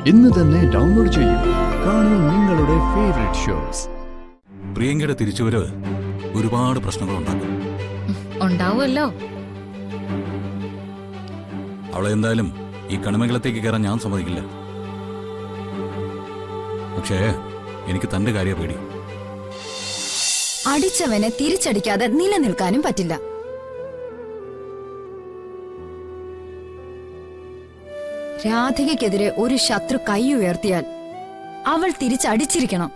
ഇന്ന് തന്നെ ഡൗൺലോഡ് ചെയ്യൂ. കാണൂ നിങ്ങളുടെ ഫേവറേറ്റ് ഷോസ്. പ്രിയങ്കയുടെ തിരിച്ചുവരവ് ഒരുപാട് പ്രശ്നങ്ങൾ ഉണ്ടാക്കും. ഉണ്ടാവുമല്ലോ. അവളെ എന്തായാലും ഈ കണിമംഗലത്തേക്ക് കയറാൻ ഞാൻ സമ്മതിക്കില്ല. പക്ഷേ എനിക്ക് തന്റെ കാര്യം പേടി. അടിച്ചവനെ തിരിച്ചടിക്കാതെ നിലനിൽക്കാനും പറ്റില്ല. രാധികയ്ക്കെതിരെ ഒരു ശത്രു കൈ ഉയർത്തിയാൽ അവൾ തിരിച്ചടിച്ചിരിക്കണം.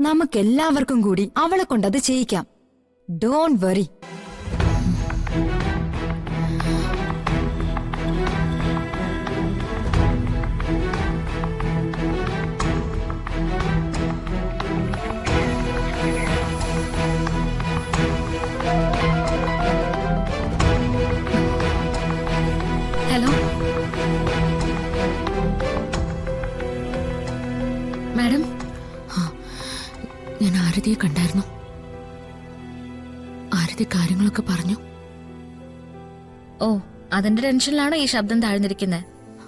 നമുക്കെല്ലാവർക്കും കൂടി അവളെ കൊണ്ടത് ചെയ്യിക്കാം. Don't worry. ഹലോ മാഡം, ഞാൻ ആരതിയെ കണ്ടായിരുന്നു. ആരതി കാര്യങ്ങളൊക്കെ പറഞ്ഞു. ഓ, അതിന്റെ ടെൻഷനിലാണോ ഈ ശബ്ദം താഴ്ന്നിരിക്കുന്നത്?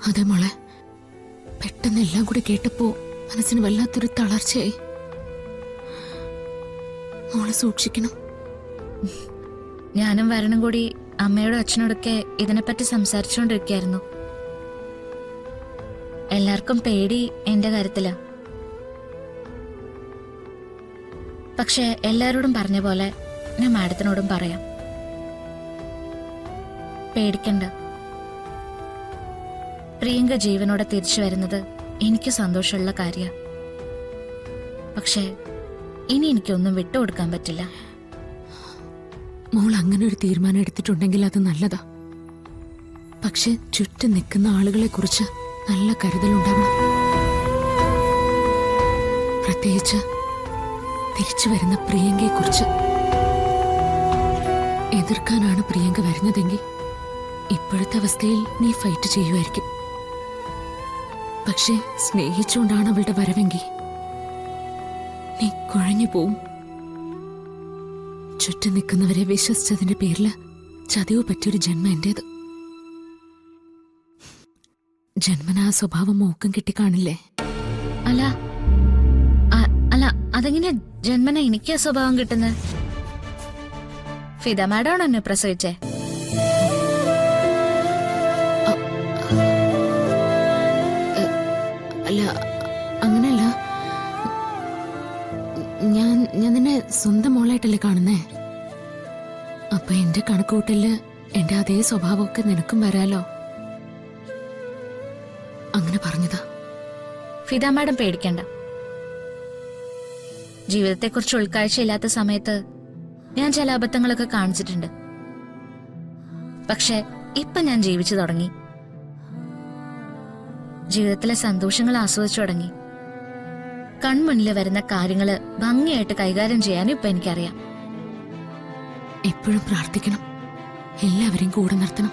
അതെ മോളെ, പെട്ടെന്ന് എല്ലാം കൂടി കേട്ടപ്പോ മനസ്സിന് വല്ലാത്തൊരു തളർച്ചയായി. മോളെ സൂക്ഷിക്കണം. ഞാനും വരണം കൂടി അമ്മയോടും അച്ഛനോടൊക്കെ ഇതിനെപ്പറ്റി സംസാരിച്ചുകൊണ്ടിരിക്കുകയായിരുന്നു. എല്ലാവർക്കും പേടി എന്റെ കാര്യത്തിലാ. പക്ഷെ എല്ലാരോടും പറഞ്ഞ പോലെ ഞാൻ മാഡത്തിനോടും പറയാം, പേടിക്കണ്ട. പ്രിയങ്ക ജീവനോടെ തിരിച്ചു വരുന്നത് എനിക്ക് സന്തോഷമുള്ള കാര്യ. പക്ഷെ ഇനി എനിക്കൊന്നും വിട്ടുകൊടുക്കാൻ പറ്റില്ല. മോൾ അങ്ങനെ ഒരു തീരുമാനം എടുത്തിട്ടുണ്ടെങ്കിൽ അത് നല്ലതാ. പക്ഷെ ചുറ്റും നിൽക്കുന്ന ആളുകളെ കുറിച്ച് നല്ല കരുതലുണ്ടാവണം. പ്രത്യേകിച്ച് തിരിച്ചു വരുന്ന പ്രിയങ്കയെ കുറിച്ച്. എതിർക്കാനാണ് പ്രിയങ്ക വരുന്നതെങ്കിൽ ഇപ്പോഴത്തെ അവസ്ഥയിൽ നീ ഫൈറ്റ് ചെയ്യുമായിരിക്കും. പക്ഷെ സ്നേഹിച്ചുകൊണ്ടാണ് അവളുടെ വരവെങ്കിൽ നീ കുഴഞ്ഞു പോവും. ചുറ്റും നിൽക്കുന്നവരെ വിശ്വസിച്ചതിന്റെ പേരില് ചതിവ് പറ്റിയൊരു ജന്മം എന്റേത്. ജന്മന ആ സ്വഭാവം മോക്കം കിട്ടിക്കാണില്ലേ? അല്ല അല്ല, അതെങ്ങനെ ജന്മന എനിക്ക് ആ സ്വഭാവം കിട്ടുന്നത്? ഫിദ മാഡാണോ എന്നെ പ്രസവിച്ചേ? അല്ല, അങ്ങനെയല്ല. ഞാൻ നിന്നെ സ്വന്തം മോളായിട്ടല്ലേ കാണുന്നേ. അപ്പൊ എന്റെ കണക്കുകൂട്ടല് എന്റെ അതേ സ്വഭാവമൊക്കെ നിനക്കും വരാലോ. അങ്ങനെ പറഞ്ഞതാ. ഫിദ മാഡം പേടിക്കണ്ട. ജീവിതത്തെക്കുറിച്ച് ഉൾക്കാഴ്ചയില്ലാത്ത സമയത്ത് ഞാൻ ചില അബദ്ധങ്ങളൊക്കെ കാണിച്ചിട്ടുണ്ട്. പക്ഷെ ഇപ്പൊ ഞാൻ ജീവിച്ചു തുടങ്ങി. ജീവിതത്തിലെ സന്തോഷങ്ങൾ ആസ്വദിച്ചു തുടങ്ങി. കൺമുന്നിൽ വരുന്ന കാര്യങ്ങള് ഭംഗിയായിട്ട് കൈകാര്യം ചെയ്യാനും ഇപ്പൊ എനിക്കറിയാം. എപ്പോഴും പ്രാർത്ഥിക്കണം, എല്ലാവരെയും കൂടെ നിർത്തണം.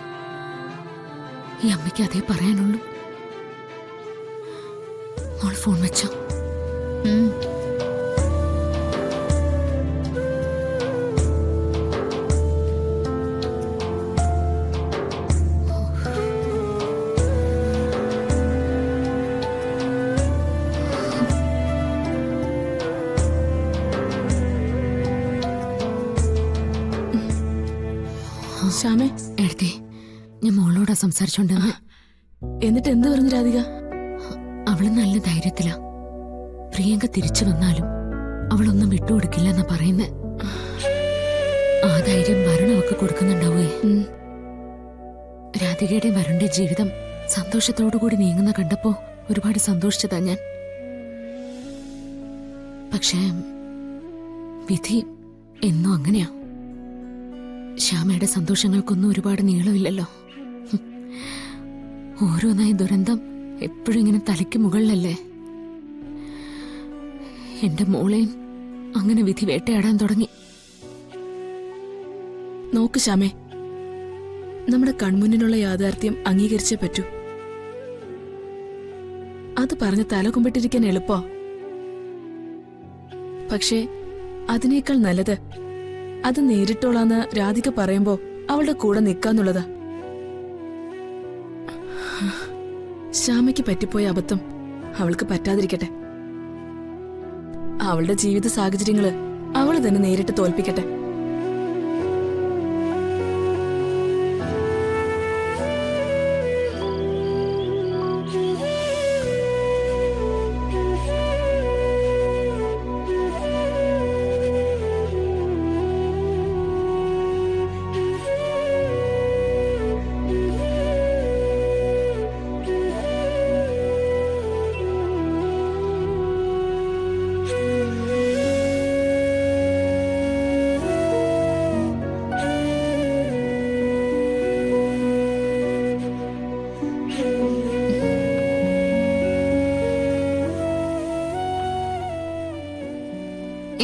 ഈ അമ്മയ്ക്ക് അതേ പറയാനുള്ളൂ. മോൾ ഫോൺ വെച്ചോ? ശ്യാമേ, എഴുതി. ഞാൻ മോളോടാ സംസാരിച്ചോണ്ടെന്ന്. എന്നിട്ട് എന്ത് പറഞ്ഞു രാധിക? അവള് നല്ല ധൈര്യത്തിലാ. പ്രിയങ്ക തിരിച്ചു വന്നാലും അവളൊന്നും വിട്ടുകൊടുക്കില്ലെന്നാ പറയുന്നേ. ആ ധൈര്യം വരണമൊക്കെ കൊടുക്കുന്നുണ്ടാവേ. രാധികയുടെ വരുണിന്റെ ജീവിതം സന്തോഷത്തോടുകൂടി നീങ്ങുന്ന കണ്ടപ്പോ ഒരുപാട് സന്തോഷിച്ചതാ ഞാൻ. പക്ഷേ വിധി എന്നും അങ്ങനെയാ. ശ്യാമയുടെ സന്തോഷങ്ങൾക്കൊന്നും ഒരുപാട് നീളമില്ലല്ലോ. ഓരോന്നായി ദുരന്തം എപ്പോഴും ഇങ്ങനെ തലയ്ക്ക് മുകളിലല്ലേ. എന്റെ മോളെയും അങ്ങനെ വിധി വേട്ടയാടാൻ തുടങ്ങി. നോക്ക് ശ്യാമേ, നമ്മുടെ കൺമുന്നിലുള്ള യാഥാർത്ഥ്യം അംഗീകരിച്ചേ പറ്റൂ. അത് പറഞ്ഞ് തലകുമ്പിട്ടിരിക്കാൻ എളുപ്പോ? പക്ഷേ അതിനേക്കാൾ നല്ലത് അത് നേരിട്ടോളാന്ന് രാധിക പറയുമ്പോ അവളുടെ കൂടെ നിൽക്കാന്നുള്ളതാ. ശ്യാമയ്ക്ക് പറ്റിപ്പോയ അബദ്ധം അവൾക്ക് പറ്റാതിരിക്കട്ടെ. അവളുടെ ജീവിത സാഹചര്യങ്ങള് അവള് തന്നെ നേരിട്ട് തോൽപ്പിക്കട്ടെ.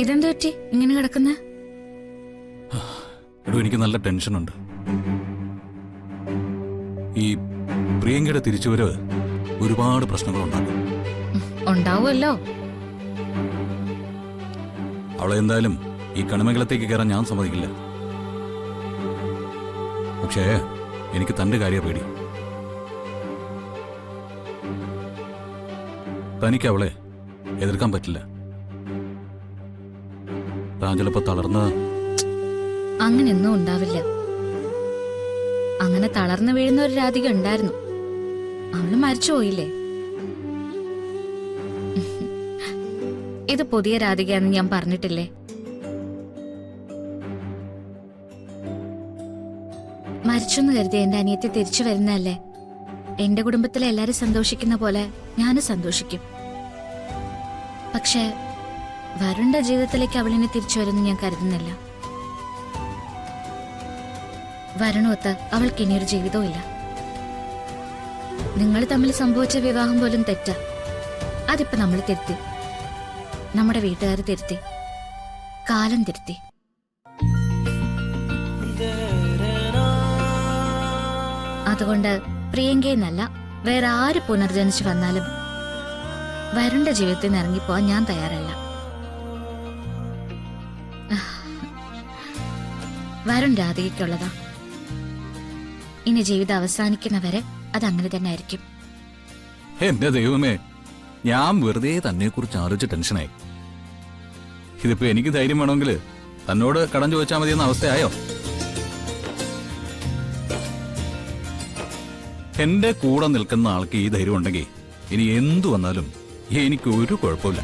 ഇതെന്തു പറ്റി ഇങ്ങനെ കിടക്കുന്ന? എടോ, എനിക്ക് നല്ല ടെൻഷനുണ്ട്. ഈ പ്രിയങ്കയുടെ തിരിച്ചുവരവ് ഒരുപാട് പ്രശ്നങ്ങളുണ്ടാക്കും. ഉണ്ടാവുമല്ലോ. അവളെ എന്തായാലും ഈ കണിമംഗലത്തേക്ക് കയറാൻ ഞാൻ സമ്മതിക്കില്ല. പക്ഷേ എനിക്ക് തന്റെ കാര്യം പേടി. തനിക്ക് അവളെ എതിർക്കാൻ പറ്റില്ല. താൻ ചിലപ്പോ തളർന്ന് അങ്ങനെയൊന്നും ഉണ്ടാവില്ല. അങ്ങനെ തളർന്നു വീഴുന്ന ഒരു രാധിക ഉണ്ടായിരുന്നു. അവള് മരിച്ചു പോയില്ലേ? ഇത് പുതിയ രാധികയാണെന്ന് ഞാൻ പറഞ്ഞിട്ടില്ലേ? മരിച്ചെന്ന് കരുതി എന്റെ അനിയത്തെ തിരിച്ചു വരുന്നതല്ലേ? എന്റെ കുടുംബത്തിലെ എല്ലാരും സന്തോഷിക്കുന്ന പോലെ ഞാനും സന്തോഷിക്കും. പക്ഷേ വരുണിന്റെ ജീവിതത്തിലേക്ക് അവളിനെ തിരിച്ചു വരുമെന്ന് ഞാൻ കരുതുന്നില്ല. വരുണൊത്ത് അവൾക്ക് ഇനിയൊരു ജീവിതവും ഇല്ല. നിങ്ങൾ തമ്മിൽ സംഭവിച്ച വിവാഹം പോലും തെറ്റാ. അതിപ്പോ നമ്മൾ തിരുത്തി, നമ്മുടെ വീട്ടുകാർ തിരുത്തി, കാലം തിരുത്തി. അതുകൊണ്ട് പ്രിയങ്കയെന്നല്ല വേറെ ആര് പുനർജനിച്ചു വന്നാലും വരുണിന്റെ ജീവിതത്തിൽ നിന്ന് ഇറങ്ങിപ്പോവാൻ ഞാൻ തയ്യാറല്ല. വരുൺ രാധികയ്ക്കുള്ളതാ. ഇനി ജീവിതം അവസാനിക്കുന്നവരെ അതങ്ങനെ തന്നെ ആയിരിക്കും. എന്റെ ദൈവമേ, ഞാൻ വെറുതെ തന്നെ കുറിച്ച് ആലോചിച്ച് ടെൻഷനായി. ഇതിപ്പോ എനിക്ക് ധൈര്യം വേണമെങ്കിൽ തന്നോട് കടം ചോദിച്ചാൽ മതിയെന്ന അവസ്ഥയായോ? എന്റെ കൂടെ നിൽക്കുന്ന ആൾക്ക് ഈ ധൈര്യം ഉണ്ടെങ്കിൽ ഇനി എന്തു വന്നാലും എനിക്ക് ഒരു കുഴപ്പമില്ല.